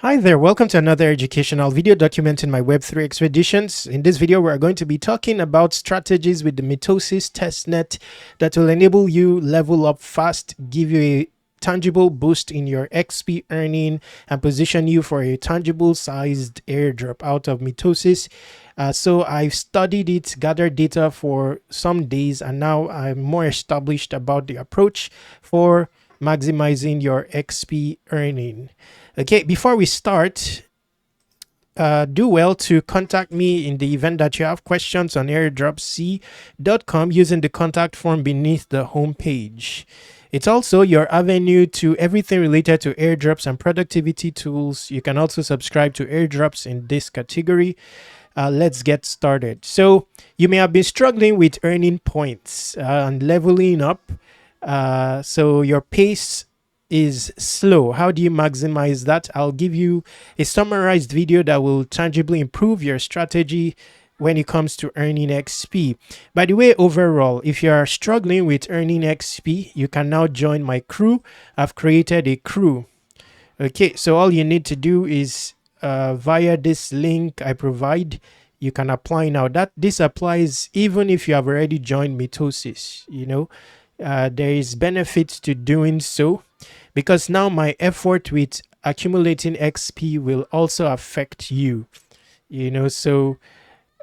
Hi there, welcome to another educational video documenting my Web3 expeditions. In this video, we're going to be talking about strategies with the Mitosis testnet that will enable you level up fast, give you a tangible boost in your XP earning, and position you for a tangible sized airdrop out of Mitosis. So I've studied it, gathered data for some days, and now I'm more established about the approach for maximizing your XP earning. Okay, before we start, do well to contact me in the event that you have questions on airdropc.com using the contact form beneath the homepage. It's also your avenue to everything related to airdrops and productivity tools. You can also subscribe to airdrops in this category. Let's get started. So you may have been struggling with earning points and leveling up. So your pace is slow. How do you maximize that? I'll give you a summarized video that will tangibly improve your strategy when it comes to earning XP. By the way, overall, if you are struggling with earning XP, you can now join my crew. I've created a crew. Okay, so all you need to do is via this link I provide, you can apply now. This applies even if you have already joined Mitosis. There is benefits to doing so, because now my effort with accumulating XP will also affect you. So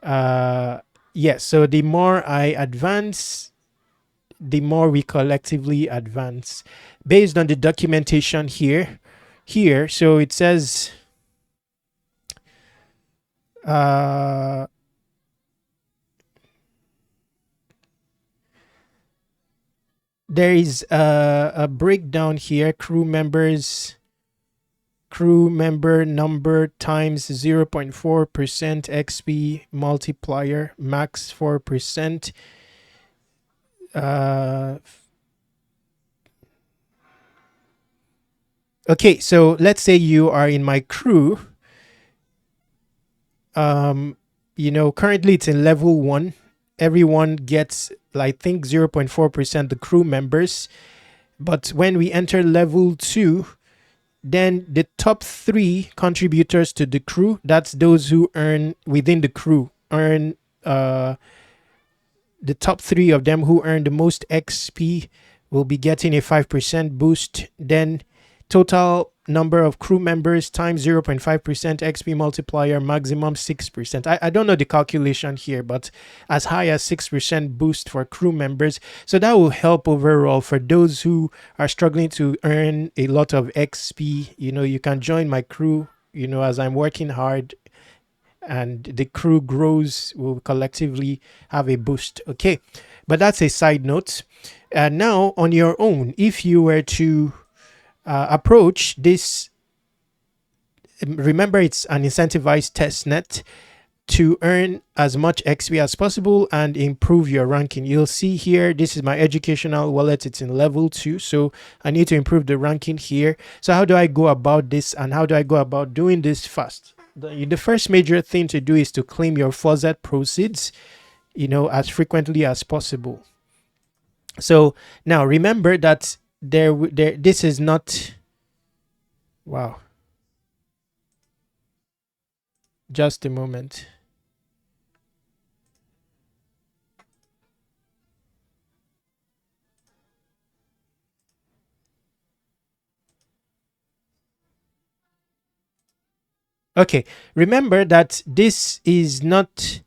so the more I advance, the more we collectively advance based on the documentation here. So it says there is a breakdown here. Crew member number times 0.4% XP multiplier, max 4%. Okay, so let's say you are in my crew. Currently it's in level 1. Everyone gets, I think, 0.4%, the crew members. But when we enter level 2, then the top 3 contributors to the crew, that's those who earn within the crew, earn the top 3 of them who earn the most XP will be getting a 5% boost. Then total number of crew members times 0.5% XP multiplier, maximum 6%. I don't know the calculation here, but as high as 6% boost for crew members. So that will help overall for those who are struggling to earn a lot of XP. You can join my crew, as I'm working hard and the crew grows, we'll collectively have a boost. Okay, but that's a side note. And now on your own, if you were to approach this, remember it's an incentivized testnet to earn as much XP as possible and improve your ranking. You'll see here, this is my educational wallet. It's in level 2, so I need to improve the ranking here. So how do I go about this, and how do I go about doing this fast? The first major thing to do is to claim your faucet proceeds, as frequently as possible. So now remember that this is not, wow, just a moment. Okay, remember that this is not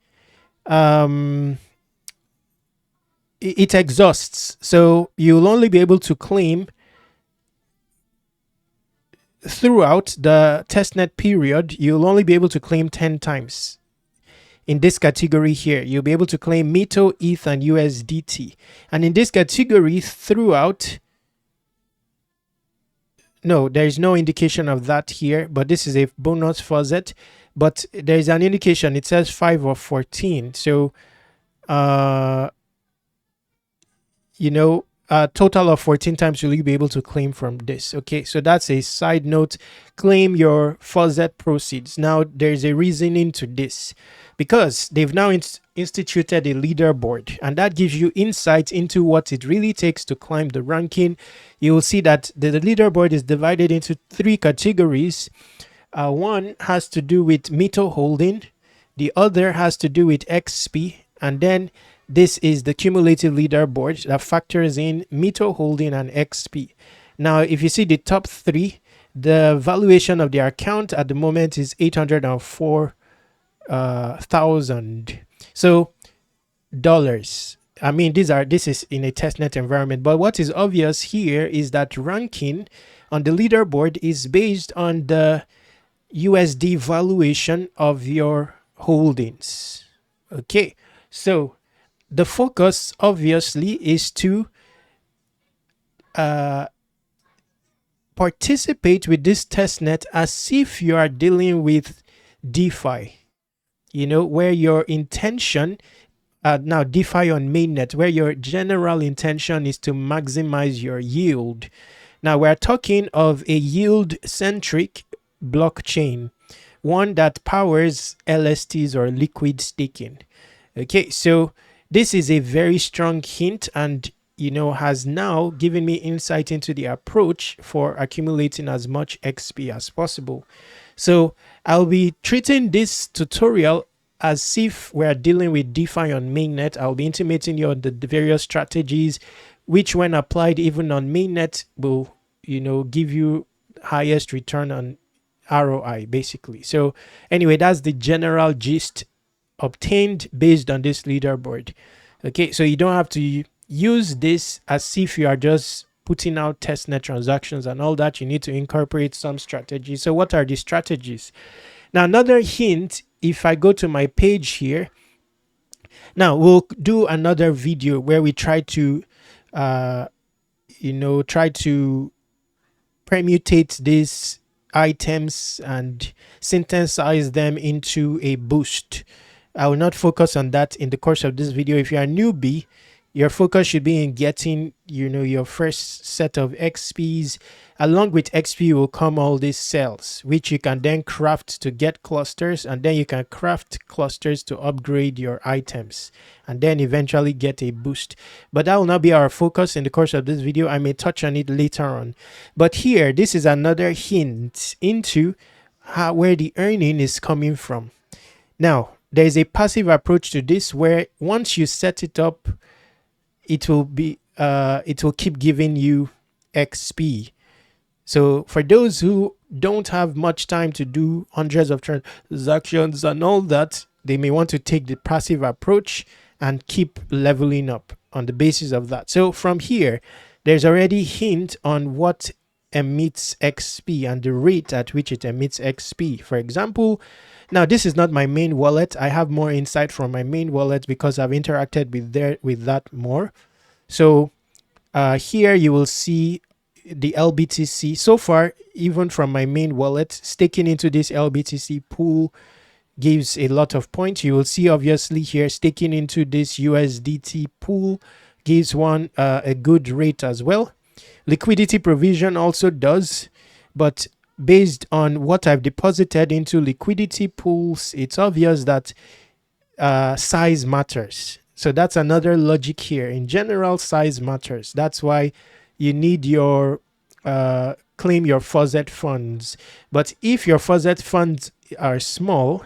it exhausts, so you'll only be able to claim throughout the testnet period. You'll only be able to claim 10 times. In this category here, you'll be able to claim Mito, ETH, and USDT. And in this category throughout, no, there's no indication of that here, but this is a bonus faucet. But there's an indication, it says 5 or 14. So a total of 14 times will you be able to claim from this. Okay, so that's a side note. Claim your faucet proceeds. Now there's a reasoning to this, because they've now instituted a leaderboard, and that gives you insight into what it really takes to climb the ranking. You will see that the leaderboard is divided into 3 categories. One has to do with Mito holding, the other has to do with XP, and then this is the cumulative leaderboard that factors in Mito holding and XP. Now, if you see the top three, the valuation of their account at the moment is 804,000. So dollars. I mean, this is in a testnet environment, but what is obvious here is that ranking on the leaderboard is based on the USD valuation of your holdings. Okay, so the focus obviously is to participate with this testnet as if you are dealing with DeFi, where your intention now DeFi on mainnet, where your general intention is to maximize your yield. Now we're talking of a yield centric blockchain, one that powers LSTs or liquid staking. Okay, so this is a very strong hint, and has now given me insight into the approach for accumulating as much XP as possible. So I'll be treating this tutorial as if we're dealing with DeFi on mainnet. I'll be intimating you on the various strategies, which when applied even on mainnet will, give you highest return on ROI, basically. So anyway, that's the general gist obtained based on this leaderboard. Okay, so you don't have to use this as if you are just putting out testnet transactions and all that. You need to incorporate some strategies. So what are the strategies? Now, another hint, if I go to my page here, now we'll do another video where we try to, permutate these items and synthesize them into a boost. I will not focus on that in the course of this video. If you're a newbie, your focus should be in getting, your first set of XPs. Along with XP will come all these cells, which you can then craft to get clusters, and then you can craft clusters to upgrade your items, and then eventually get a boost. But that will not be our focus in the course of this video. I may touch on it later on. But here, this is another hint into where the earning is coming from. Now, there is a passive approach to this where once you set it up, it will keep giving you XP. So for those who don't have much time to do hundreds of transactions and all that, they may want to take the passive approach and keep leveling up on the basis of that. So from here, there's already hint on what emits XP and the rate at which it emits XP. For example, now this is not my main wallet. I have more insight from my main wallet because I've interacted with that more. So here you will see the LBTC. So far, even from my main wallet, staking into this LBTC pool gives a lot of points. You will see obviously here staking into this USDT pool gives one a good rate as well. Liquidity provision also does, but based on what I've deposited into liquidity pools, it's obvious that size matters. So that's another logic here. In general, size matters. That's why you need your claim your faucet funds. But if your faucet funds are small,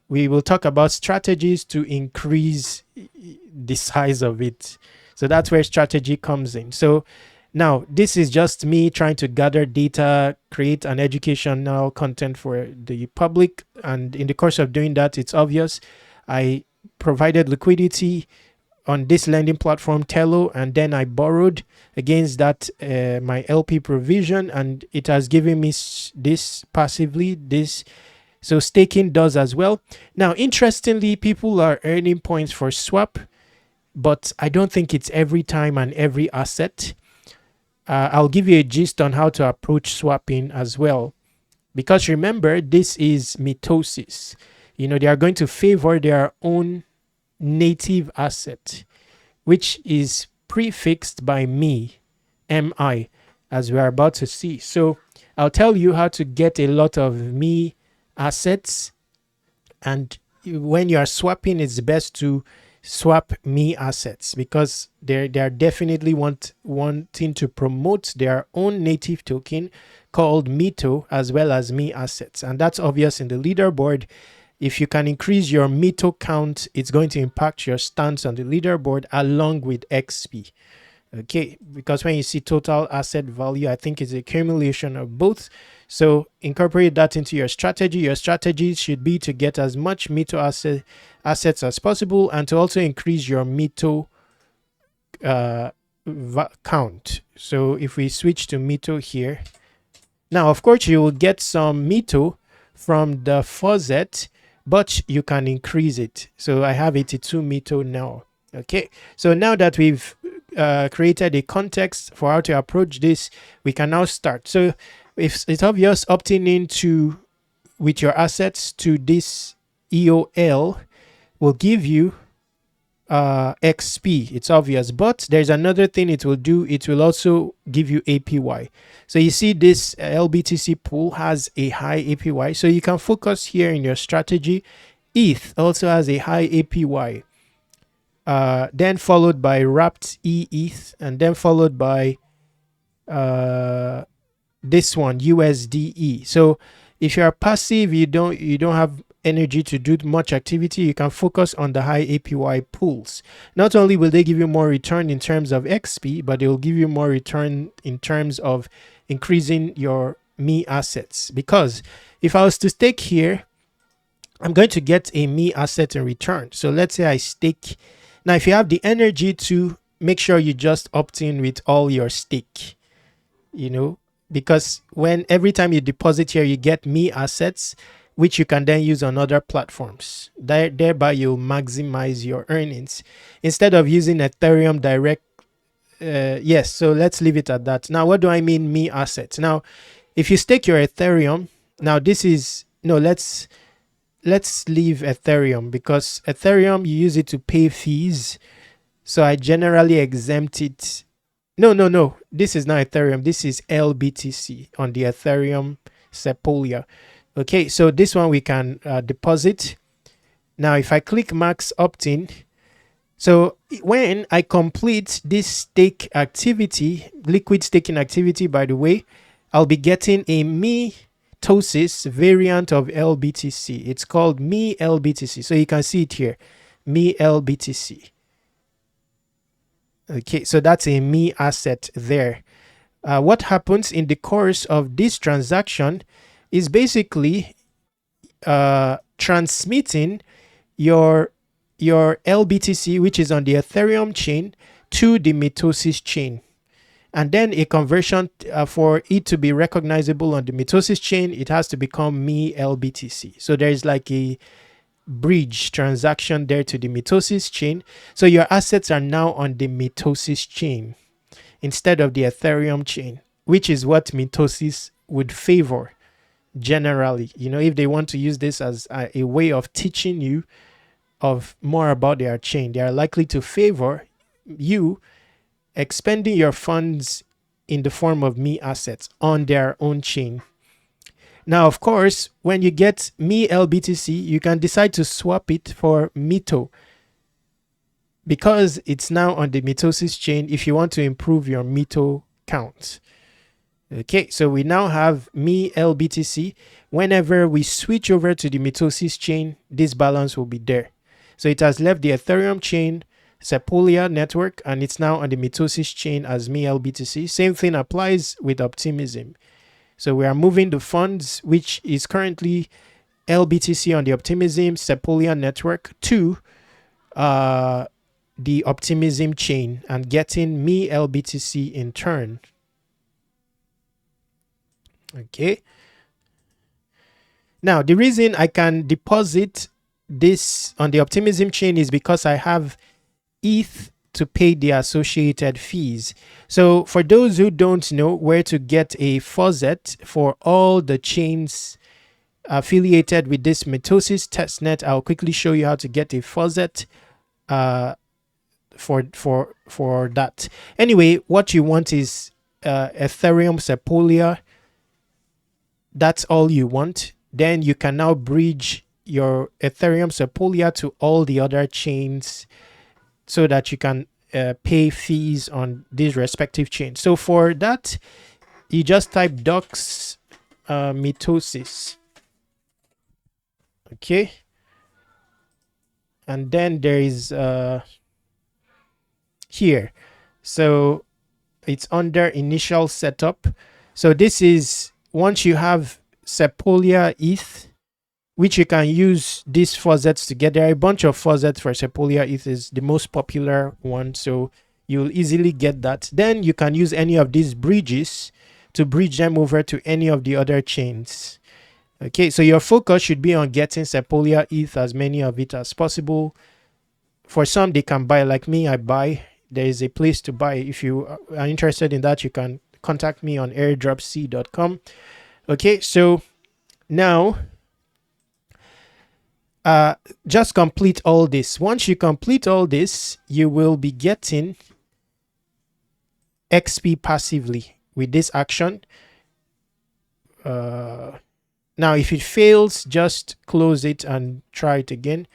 we will talk about strategies to increase the size of it. So that's where strategy comes in. So now this is just me trying to gather data, create an educational content for the public. And in the course of doing that, it's obvious I provided liquidity on this lending platform Tello, and then I borrowed against that my LP provision, and it has given me this passively. This so staking does as well. Now interestingly, people are earning points for swap, but I don't think it's every time and every asset. I'll give you a gist on how to approach swapping as well, because remember, this is Mitosis. They are going to favor their own native asset, which is prefixed by MI, as we are about to see. So I'll tell you how to get a lot of MI assets, and when you are swapping, it's best to swap MI assets because they are definitely wanting to promote their own native token, called Mito as well as Me assets. And that's obvious in the leaderboard. If you can increase your Mito count, it's going to impact your stance on the leaderboard along with XP. Okay, because when you see total asset value, I think it's a accumulation of both. So incorporate that into your strategy. Your strategy should be to get as much Mito assets as possible, and to also increase your Mito count. So if we switch to Mito here, now of course you will get some Mito from the faucet, but you can increase it. So I have 82 Mito now. Okay, so now that we've created a context for how to approach this, we can now start. So if it's obvious, opting into with your assets to this EOL will give you XP. It's obvious, but there's another thing it will do. It will also give you APY. So you see this LBTC pool has a high APY, so you can focus here in your strategy. ETH also has a high APY, then followed by wrapped ETH, and then followed by this one USDE. So if you are passive, you don't have energy to do much activity, you can focus on the high APY pools. Not only will they give you more return in terms of XP, but they will give you more return in terms of increasing your Me assets. Because if I was to stake here, I'm going to get a Me asset in return. So let's say I stake. Now, if you have the energy to, make sure you just opt in with all your stake, because every time you deposit here, you get Me assets, which you can then use on other platforms. Thereby, you'll maximize your earnings instead of using Ethereum direct. Yes, so let's leave it at that. Now, what do I mean Me assets? Now, if you stake your Ethereum, now this is, no, let's leave Ethereum, because Ethereum, you use it to pay fees. So I generally exempt it. No, this is not Ethereum. This is LBTC on the Ethereum Sepolia. Okay, so this one we can deposit. Now, if I click max opt-in, so when I complete this stake activity, liquid staking activity, by the way, I'll be getting a Mitosis variant of LBTC. It's called Me LBTC. So you can see it here, Me LBTC. Okay, so that's a Me asset there. What happens in the course of this transaction is basically transmitting your LBTC, which is on the Ethereum chain, to the Mitosis chain. And then a conversion for it to be recognizable on the Mitosis chain, it has to become Me LBTC. So there's like a bridge transaction there to the Mitosis chain. So your assets are now on the Mitosis chain instead of the Ethereum chain, which is what Mitosis would favor generally. If they want to use this as a way of teaching you of more about their chain, they are likely to favor you expending your funds in the form of Me assets on their own chain. Now, of course, when you get Me LBTC, you can decide to swap it for Mito, because it's now on the Mitosis chain if you want to improve your Mito count. Okay, so we now have Me LBTC. Whenever we switch over to the Mitosis chain, this balance will be there. So it has left the Ethereum chain, Sepolia network, and it's now on the Mitosis chain as Me LBTC. Same thing applies with Optimism. So we are moving the funds, which is currently LBTC on the Optimism Sepolia network, to the Optimism chain and getting Me LBTC in turn. Okay. Now, the reason I can deposit this on the Optimism chain is because I have ETH to pay the associated fees. So for those who don't know where to get a faucet for all the chains affiliated with this Mitosis testnet, I'll quickly show you how to get a faucet for that. Anyway, what you want is Ethereum Sepolia. That's all you want. Then you can now bridge your Ethereum Sepolia to all the other chains so that you can pay fees on these respective chains. So for that, you just type docs mitosis. Okay, and then there is here, so it's under initial setup. So this is once you have Sepolia ETH, which you can use these faucets to get. There are a bunch of faucets for Sepolia ETH is the most popular one, so you'll easily get that. Then you can use any of these bridges to bridge them over to any of the other chains. Okay, so your focus should be on getting Sepolia ETH, as many of it as possible. For some, they can buy, like me, I buy. There is a place to buy. If you are interested in that, you can contact me on airdropc.com. Okay, so now just complete all this. Once you complete all this, you will be getting XP passively with this action. Now if it fails, just close it and try it again.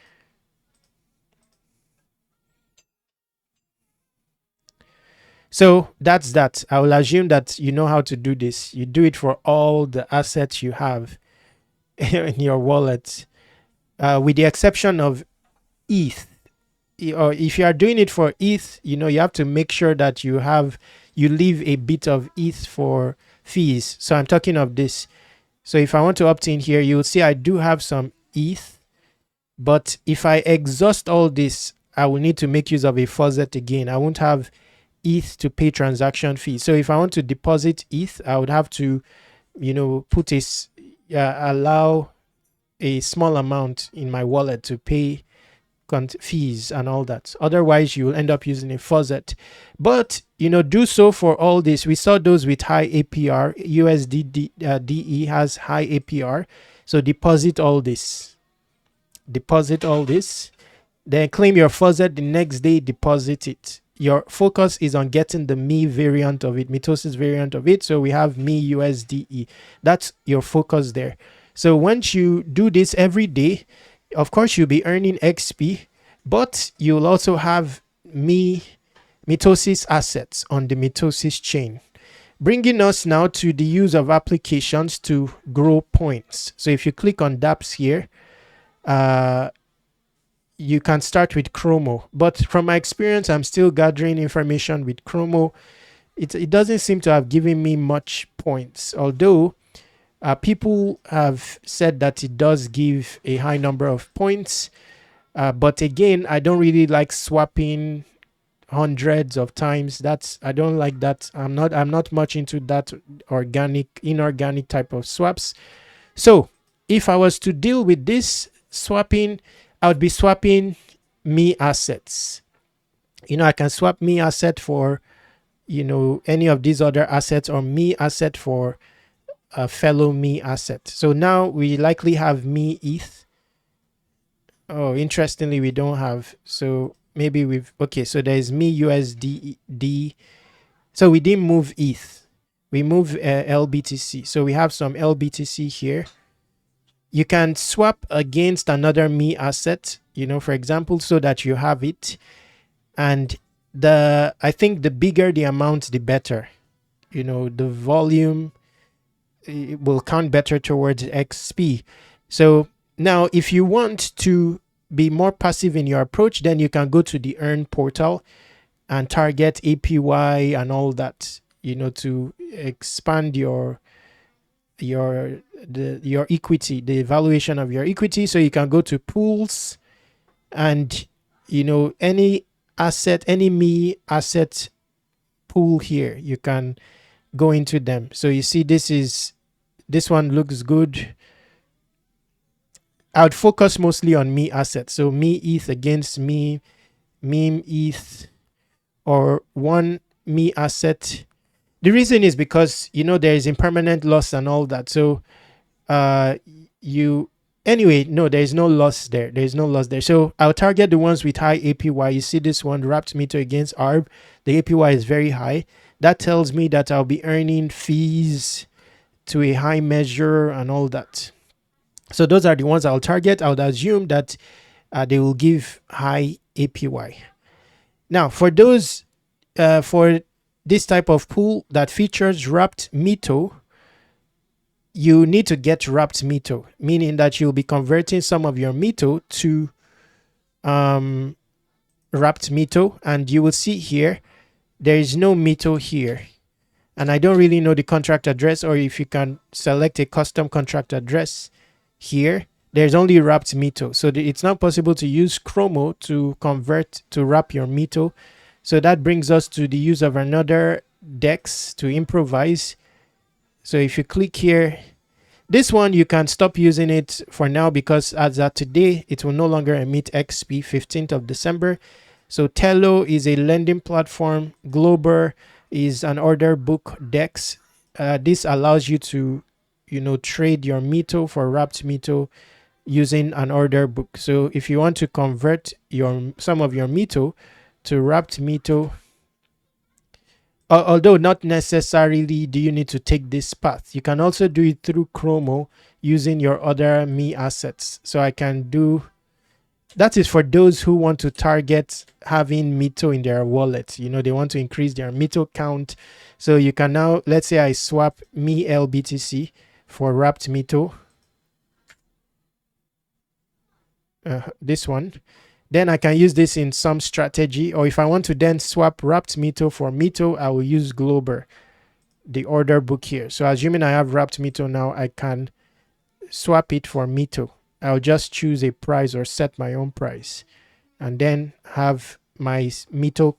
So that's that. I will assume that you know how to do this. You do it for all the assets you have in your wallet, with the exception of ETH. Or if you are doing it for ETH, you know, you have to make sure that you leave a bit of ETH for fees. So I'm talking of this. So if I want to opt in here, you'll see I do have some ETH, but if I exhaust all this, I will need to make use of a faucet again. I won't have ETH to pay transaction fees. So if I want to deposit ETH, I would have to, you know, put allow a small amount in my wallet to pay fees and all that. Otherwise, you will end up using a faucet. But, you know, do so for all this. We saw those with high APR. USDE has high APR. So deposit all this. Deposit all this. Then claim your faucet the next day, deposit it. Your focus is on getting the Me variant of it, Mitosis variant of it. So we have Me USDE. That's your focus there. So once you do this every day, of course, you'll be earning XP, but you'll also have Mitosis assets on the Mitosis chain. Bringing us now to the use of applications to grow points. So if you click on dApps here, you can start with Chromo, but from my experience, I'm still gathering information with Chromo. It doesn't seem to have given me much points, although people have said that it does give a high number of points. But again, I don't really like swapping hundreds of times. I don't like that. I'm not much into that inorganic type of swaps. So if I was to deal with this swapping, I would be swapping Me assets. You know, I can swap Me asset for, you know, any of these other assets, or Me asset for a fellow Me asset. So now we likely have Me ETH. Oh, interestingly, we don't have. So maybe okay, so there's Me USD. So we didn't move ETH. We move LBTC. So we have some LBTC here. You can swap against another Me asset, you know, for example, so that you have it. And I think the bigger the amount, the better. You know, the volume, it will count better towards XP. So now if you want to be more passive in your approach, then you can go to the Earn portal and target APY and all that, you know, to expand your equity, the evaluation of your equity. So you can go to pools, and, you know, any Me asset pool here, you can go into them. So you see, this one looks good. I would focus mostly on Me assets. So Me ETH against meme ETH, or one Me asset. The reason is because, you know, there is impermanent loss and all that. So anyway, no, there is no loss there. There is no loss there. So I'll target the ones with high APY. You see this one, wrapped meter against ARB. The APY is very high. That tells me that I'll be earning fees to a high measure and all that. So those are the ones I'll target. I would assume that they will give high APY. Now, for those, for this type of pool that features wrapped Mito, you need to get wrapped Mito, meaning that you'll be converting some of your Mito to wrapped Mito, and you will see here there is no Mito here, and I don't really know the contract address, or if you can select a custom contract address here. There's only wrapped Mito, so it's not possible to use Chromo to convert to wrap your Mito. So that brings us to the use of another DEX to improvise. So if you click here, this one you can stop using it for now, because as of today it will no longer emit XP, 15th of December. So Tello is a lending platform. Glober is an order book DEX. This allows you to, trade your Mito for wrapped Mito using an order book. So if you want to convert some of your Mito to wrapped Mito, although not necessarily do you need to take this path, you can also do it through Chromo using your other Me assets. So I can do that. Is for those who want to target having Mito in their wallet. They want to increase their Mito count. So you can now, let's say I swap Me LBTC for wrapped Mito, this one, then I can use this in some strategy. Or if I want to then swap wrapped Mito for Mito, I will use Glober, the order book here. So assuming I have wrapped Mito now, I can swap it for Mito. I'll just choose a price or set my own price, and then have my Mito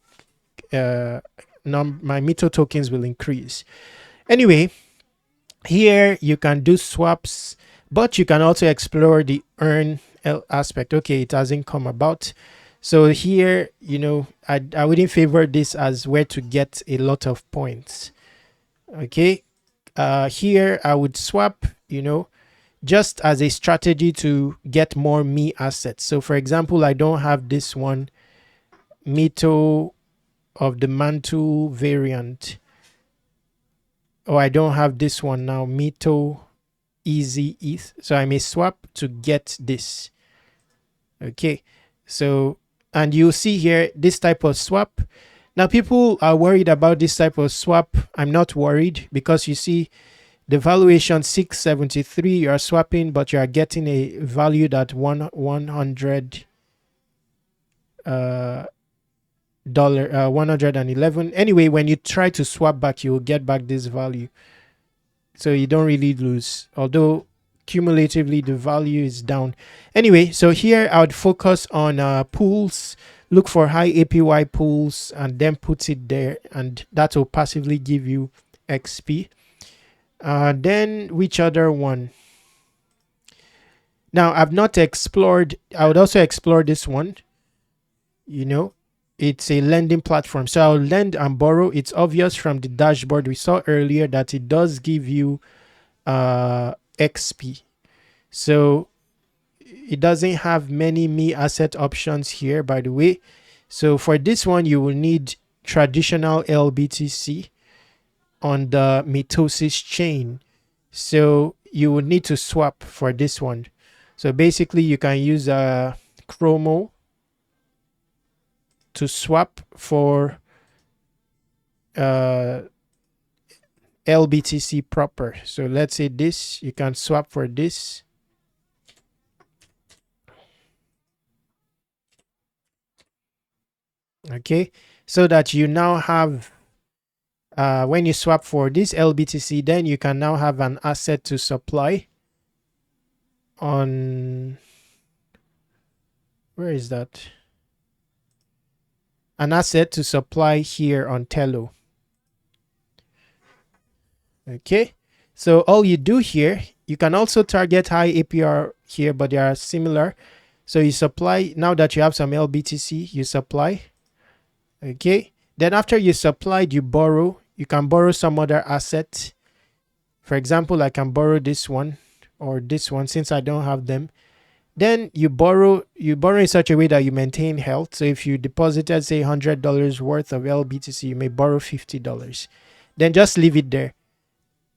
my Mito tokens will increase. Anyway, here you can do swaps, but you can also explore the earn aspect. Okay, it hasn't come about. So here, I wouldn't favor this as where to get a lot of points. Okay, here I would swap, just as a strategy to get more Me assets. So for example, I don't have this one, Mito of the Mantle variant, or I don't have this one now, Mito Easy ETH. So I may swap to get this. Okay, so, and you'll see here this type of swap. Now people are worried about this type of swap. I'm not worried, because you see the valuation 673, you are swapping, but you are getting a value that $100 $111. Anyway, when you try to swap back, you will get back this value, so you don't really lose, although cumulatively the value is down. Anyway, so here I would focus on pools, look for high APY pools, and then put it there, and that will passively give you XP. Then which other one? Now I've not explored, I would also explore this one. It's a lending platform, so I'll lend and borrow. It's obvious from the dashboard we saw earlier that it does give you XP. So it doesn't have many Me asset options here, by the way. So for this one, you will need traditional LBTC on the Mitosis chain. So you would need to swap for this one. So basically you can use a Chromo to swap for LBTC proper. So let's say this, you can swap for this. Okay, so that you now have, when you swap for this LBTC, then you can now have an asset to supply on, where is that? An asset to supply here on Tello. Okay, so all you do here, you can also target high APR here, but they are similar. So you supply, now that you have some LBTC, you supply. Okay, then after you supplied, you borrow. You can borrow some other asset. For example, I can borrow this one or this one, since I don't have them. Then you borrow in such a way that you maintain health. So if you deposited, say, $100 worth of LBTC, you may borrow $50. Then just leave it there.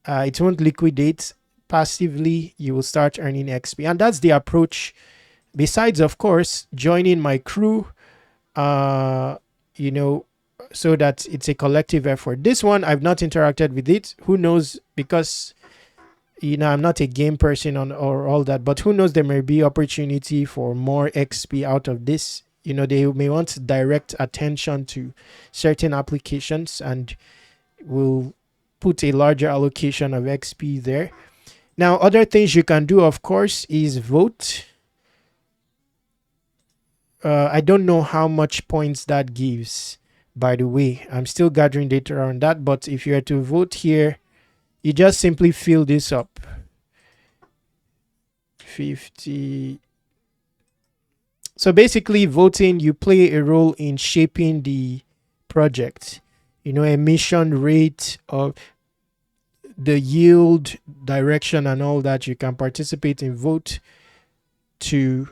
It won't liquidate. Passively, you will start earning XP. And that's the approach. Besides, of course, joining my crew, so that it's a collective effort. This one, I've not interacted with it. Who knows? Because I'm not a game person or all that, but who knows, there may be opportunity for more XP out of this. They may want to direct attention to certain applications and will put a larger allocation of XP there. Now, other things you can do, of course, is vote. I don't know how much points that gives, by the way. I'm still gathering data on that, but if you were to vote here, you just simply fill this up. 50. So basically, voting, you play a role in shaping the project. Emission rate of the yield, direction, and all that. You can participate in vote to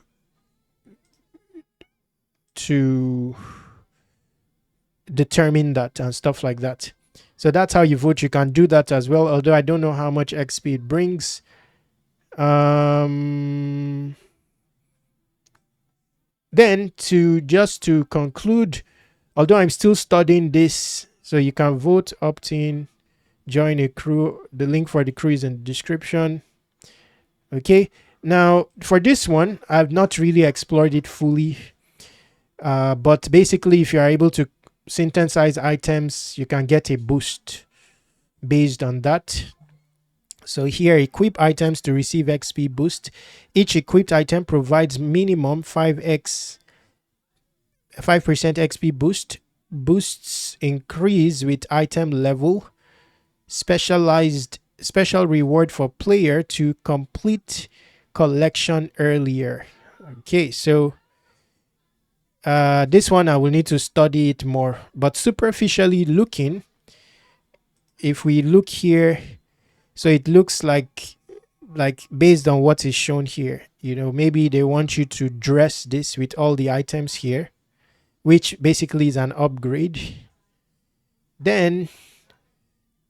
determine that and stuff like that. So that's how you vote. You can do that as well, although I don't know how much XP it brings. Then to conclude, although I'm still studying this, so you can vote, opt in, join a crew. The link for the crew is in the description. Okay, now for this one, I've not really explored it fully, but basically, if you are able to synthesize items, you can get a boost based on that. So here, equip items to receive XP boost. Each equipped item provides minimum 5% XP boost. Boosts increase with item level. Special reward for player to complete collection earlier. Okay, so this one I will need to study it more, but superficially looking, if we look here, so it looks like based on what is shown here, maybe they want you to dress this with all the items here, which basically is an upgrade. Then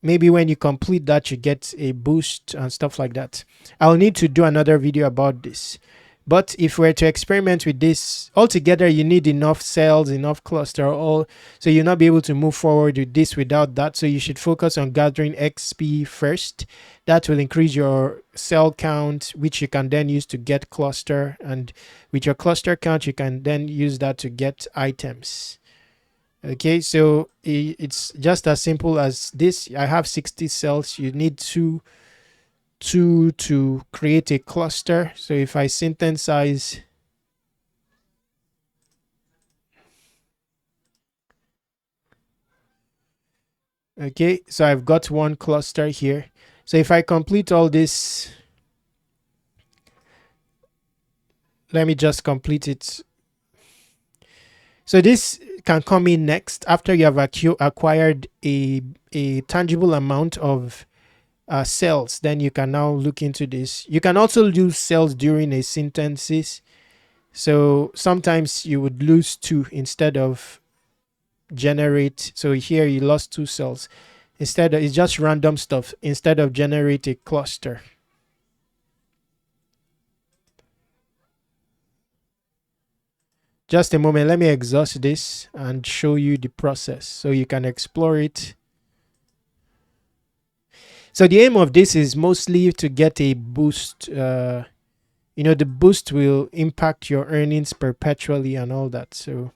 maybe when you complete that, you get a boost and stuff like that. I'll need to do another video about this. But if we're to experiment with this altogether, you need enough cells, enough cluster, so you'll not be able to move forward with this without that. So you should focus on gathering XP first. That will increase your cell count, which you can then use to get cluster. And with your cluster count, you can then use that to get items. Okay, so it's just as simple as this. I have 60 cells. You need two to create a cluster. So if I synthesize, okay, so I've got one cluster here. So if I complete all this, let me just complete it. So this can come in next after you have acquired a tangible amount of cells. Then you can now look into this. You can also lose cells during a synthesis. So sometimes you would lose 2 instead of generate. So here you lost 2 cells. Instead of, it's just random stuff. Instead of generate a cluster. Just a moment. Let me exhaust this and show you the process so you can explore it. So the aim of this is mostly to get a boost. The boost will impact your earnings perpetually and all that. So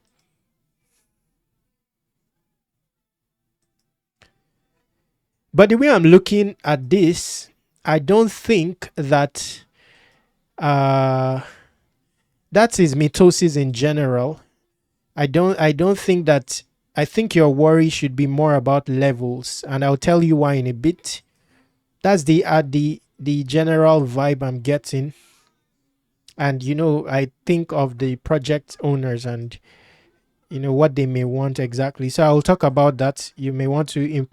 but the way I'm looking at this, I don't think that that is mitosis in general. I don't think that. I think your worry should be more about levels, and I'll tell you why in a bit. That's the general vibe I'm getting. And I think of the project owners and what they may want exactly. So I'll talk about that. You may want to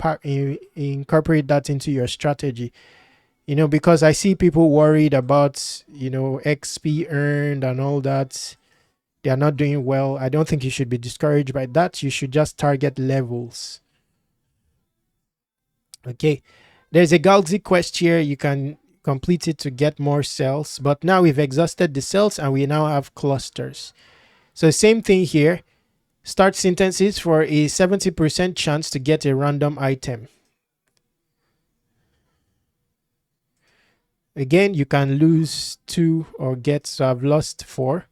incorporate that into your strategy. Because I see people worried about XP earned and all that. They are not doing well. I don't think you should be discouraged by that. You should just target levels. Okay. There's a Galaxy quest here. You can complete it to get more cells. But now we've exhausted the cells and we now have clusters. So same thing here. Start sentences for a 70% chance to get a random item. Again, you can lose 2 or get, so I've lost 4.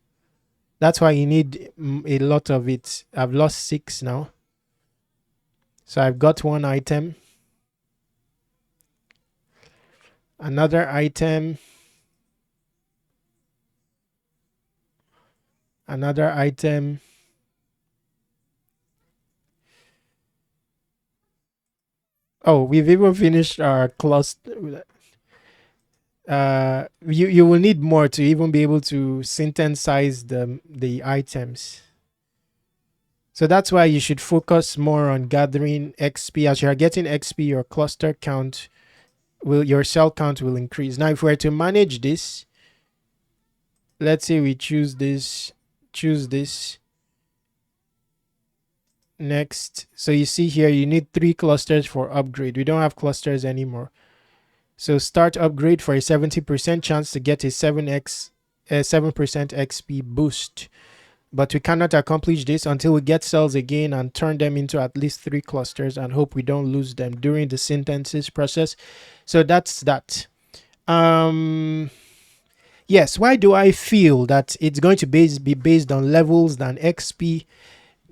That's why you need a lot of it. I've lost 6 now. So I've got 1 item. Another item. Another item. Oh, we've even finished our cluster. You will need more to even be able to synthesize the items. So that's why you should focus more on gathering XP. As you are getting XP, your cluster count your cell count will increase. Now, if we were to manage this, let's say we choose this, next. So you see here, you need 3 clusters for upgrade. We don't have clusters anymore. So start upgrade for a 70% chance to get a 7% XP boost. But we cannot accomplish this until we get cells again and turn them into at least 3 clusters and hope we don't lose them during the synthesis process. So that's that. Yes, why do I feel that it's going to be based on levels than XP?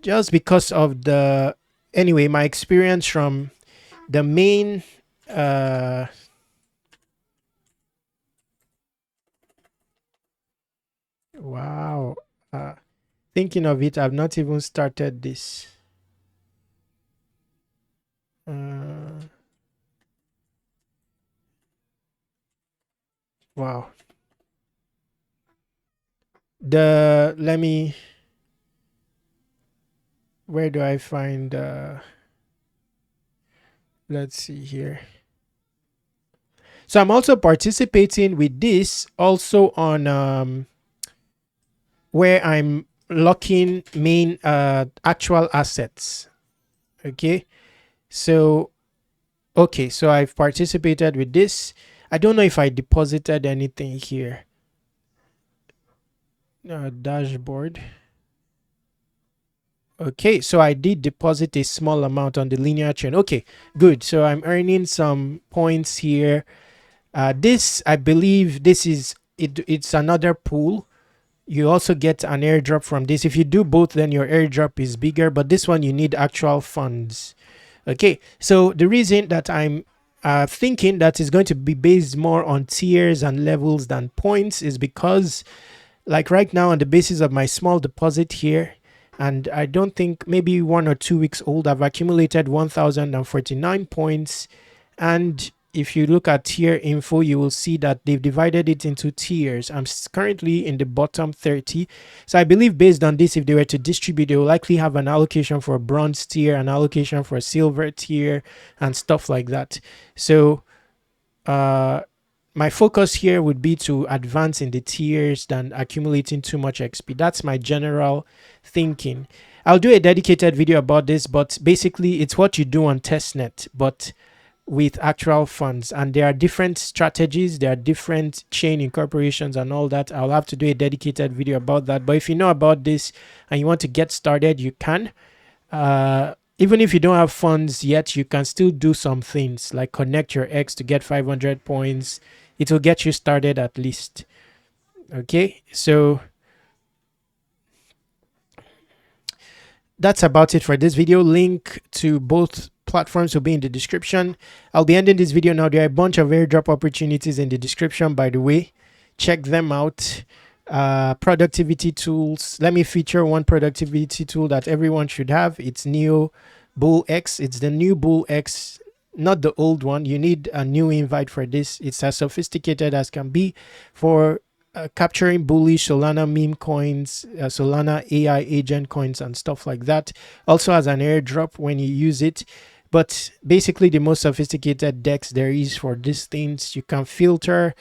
Just because of anyway, my experience from the main wow. Thinking of it, I've not even started this. Wow. Let me, where do I find, let's see here. So I'm also participating with this also on, where I'm locking main actual assets. Okay. So, okay. So I've participated with this. I don't know if I deposited anything here. Dashboard. Okay, so I did deposit a small amount on the linear chain. Okay, good. So I'm earning some points here. This, I believe this is it. It's another pool. You also get an airdrop from this. If you do both, then your airdrop is bigger, but this one you need actual funds. Okay, so the reason that I'm thinking that is going to be based more on tiers and levels than points is because, like right now, on the basis of my small deposit here, and I don't think, maybe 1 or 2 weeks old, I've accumulated 1,049 points. And if you look at tier info, you will see that they've divided it into tiers. I'm currently in the bottom 30. So I believe based on this, if they were to distribute, they will likely have an allocation for bronze tier, an allocation for silver tier, and stuff like that. So my focus here would be to advance in the tiers than accumulating too much XP. That's my general thinking. I'll do a dedicated video about this, but basically it's what you do on testnet, but with actual funds. And there are different strategies, there are different chain incorporations and all that. I'll have to do a dedicated video about that. But if you know about this and you want to get started, you can. Even if you don't have funds yet, you can still do some things like connect your X to get 500 points. It will get you started at least. Okay, so that's about it for this video. Link to both platforms will be in the description. I'll be ending this video now. There are a bunch of airdrop opportunities in the description, by the way. Check them out. Productivity tools. Let me feature one productivity tool that everyone should have. It's Neo Bull X. It's the new Bull X, not the old one. You need a new invite for this. It's as sophisticated as can be for capturing bullish Solana meme coins, Solana AI agent coins and stuff like that. Also has an airdrop when you use it. But basically the most sophisticated DEX there is for these things. You can filter,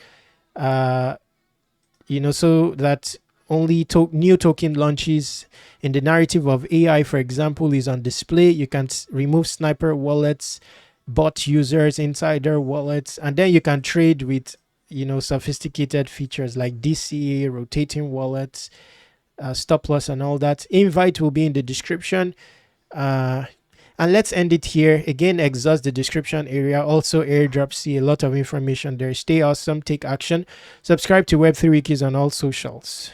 you know, so that only new token launches in the narrative of AI, for example, is on display. You can remove sniper wallets, bot users, insider wallets, and then you can trade with, you know, sophisticated features like DCA, rotating wallets, stop loss and all that. Invite will be in the description. And let's end it here. Again, exhaust the description area. Also, airdrop, see a lot of information there. Stay awesome, take action. Subscribe to Web3 Wikis on all socials.